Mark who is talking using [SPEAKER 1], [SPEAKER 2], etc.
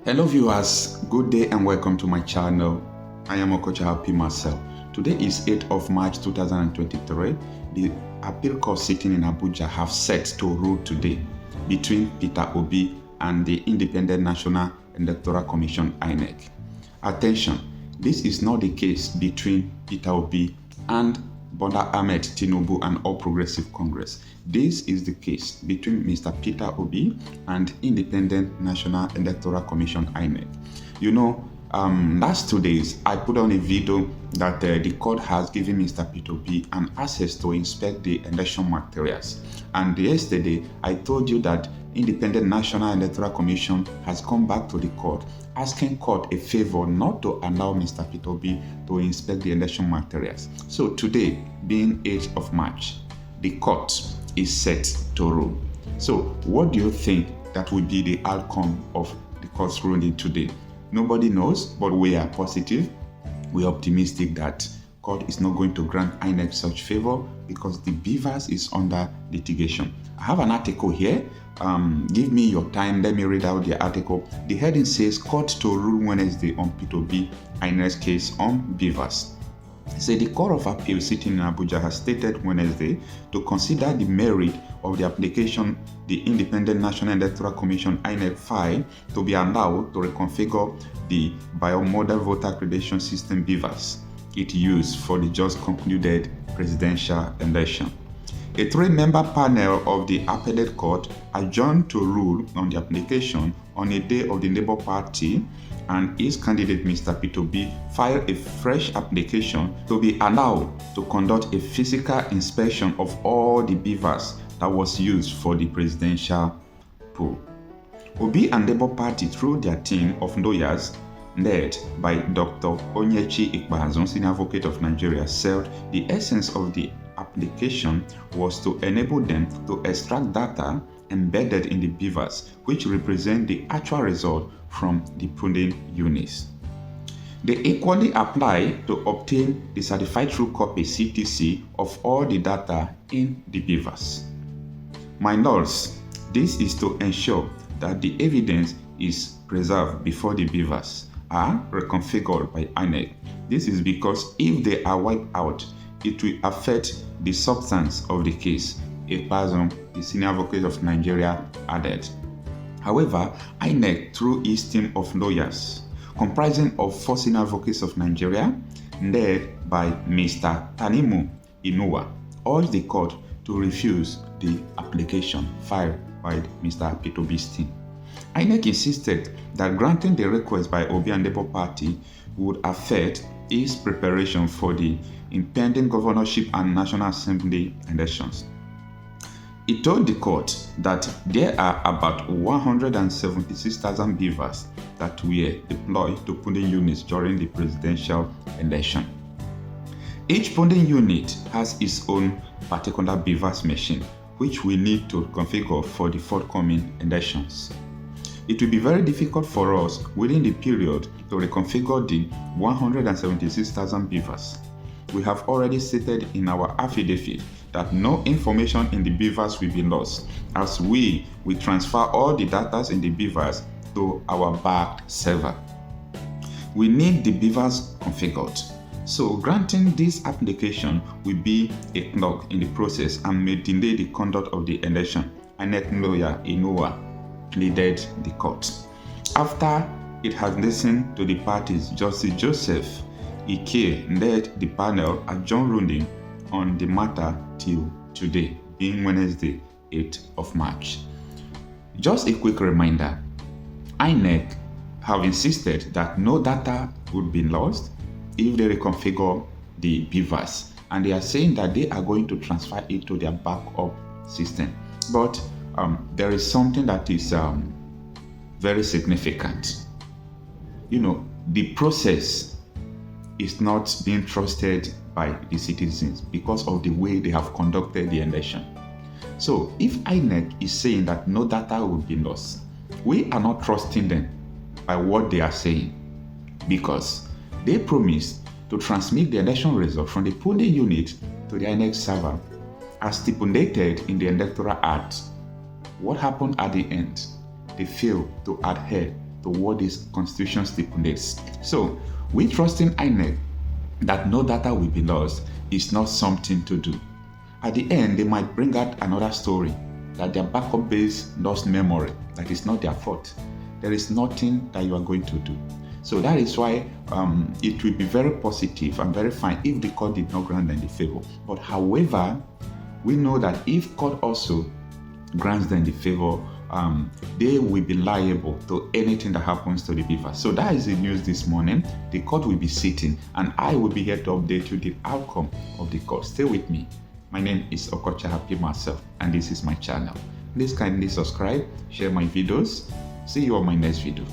[SPEAKER 1] Hello viewers, good day and welcome to my channel. I am Okocha Happy Marcel. Today is 8th of March 2023. The appeal court sitting in Abuja have set to rule today between Peter Obi and the Independent National Electoral Commission INEC. Attention, this is not the case between Peter Obi and Bola Ahmed Tinubu and All Progressive Congress. This is the case between Mr. Peter Obi and Independent National Electoral Commission INEC. You know, last 2 days I put on a video that the court has given Mr. Peter Obi an access to inspect the election materials. And yesterday I told you that Independent National Electoral Commission has come back to the court asking court a favor not to allow Mr. Peter Obi to inspect the election materials. So today, being 8th of March, the court is set to rule. So what do you think that will be the outcome of the court's ruling today? Nobody knows, but we are positive. We are optimistic that court is not going to grant INEC such favor because the BVAS is under litigation. I have an article here. Give me your time. Let me read out the article. The heading says, Court to rule Wednesday on Peter Obi INEC case on BVAS. Say the Court of Appeal sitting in Abuja has stated Wednesday to consider the merit of the application the Independent National Electoral Commission INEC filed to be allowed to reconfigure the Bimodal Voter Accreditation System BVAS it used for the just concluded presidential election. A three-member panel of the appellate court adjourned to rule on the application on a day of the Labour Party and its candidate Mr. Peter Obi filed a fresh application to be allowed to conduct a physical inspection of all the BVAS that was used for the presidential poll. Obi and Labour Party, through their team of lawyers led by Dr. Onyechi Ikpeazu, Senior Advocate of Nigeria, said the essence of the application was to enable them to extract data embedded in the BVAS, which represent the actual result from the polling units. They equally apply to obtain the certified true copy CTC of all the data in the BVAS. My lords, this is to ensure that the evidence is preserved before the BVAS are reconfigured by INEC. This is because if they are wiped out, it will affect the substance of the case, Ikpeazu, the Senior Advocate of Nigeria, added. However, INEC, through its team of lawyers, comprising of 4 Senior Advocates of Nigeria, led by Mr. Tanimu Inuwa, urged the court to refuse the application filed by Mr. Peter Obi's team. INEC insisted that granting the request by Obi and Labour Party would affect its preparation for the impending governorship and National Assembly elections. It told the court that there are about 176,000 BVAS that were deployed to polling units during the presidential election. Each polling unit has its own particular BVAS machine, which we need to configure for the forthcoming elections. It will be very difficult for us within the period to reconfigure the 176,000 BVAS. We have already stated in our affidavit that no information in the BVAS will be lost, as we will transfer all the data in the BVAS to our backed server. We need the BVAS configured. So granting this application will be a clog in the process and may delay the conduct of the election, INEC lawyer Inuwa pleaded the court. After it has listened to the parties, Justice Joseph Ike led the panel adjourned ruling on the matter till today, being Wednesday, 8th of March. Just a quick reminder, INEC have insisted that no data would be lost if they reconfigure the BVAS, and they are saying that they are going to transfer it to their backup system. But there is something that is very significant. You know, the process is not being trusted by the citizens because of the way they have conducted the election. So if INEC is saying that no data will be lost, we are not trusting them by what they are saying, because they promised to transmit the election result from the polling unit to the INEC server as stipulated in the Electoral Act. What happened at the end? They failed to adhere to what this constitution stipulates. So we trust in INEC that no data will be lost is not something to do. At the end, they might bring out another story that their backup base lost memory. That is not their fault. There is nothing that you are going to do. So that is why it will be very positive and very fine if the court did not grant them the favor. But however, we know that if court also grants them the favor, they will be liable to anything that happens to the BVAS. So that is the news this morning. The court will be sitting and I will be here to update you the outcome of the court. Stay with me. My name is Okocha Happy myself and this is my channel. Please kindly subscribe, share my videos. See you on my next video.